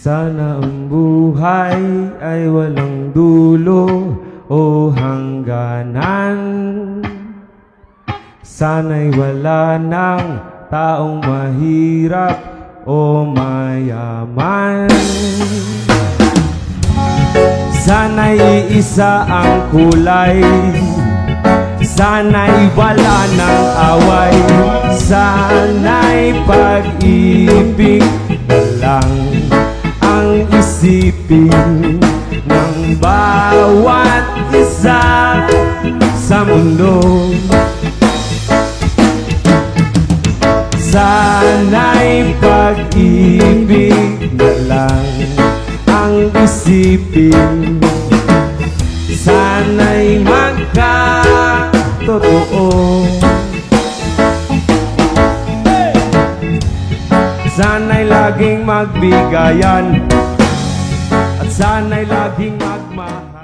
Sana ang buhay ay walang dulo o hangganan. Sana'y wala ng taong mahirap o mayaman. Sana'y iisa ang kulay, sana'y wala ng away, sana'y pag-ibig na lang ang isipin ng bawat isa sa mundo. Sana'y pag-ibig na lang ang isipin, sana'y magkatotoo. Sana'y laging magbigayan at sana'y laging magmahal.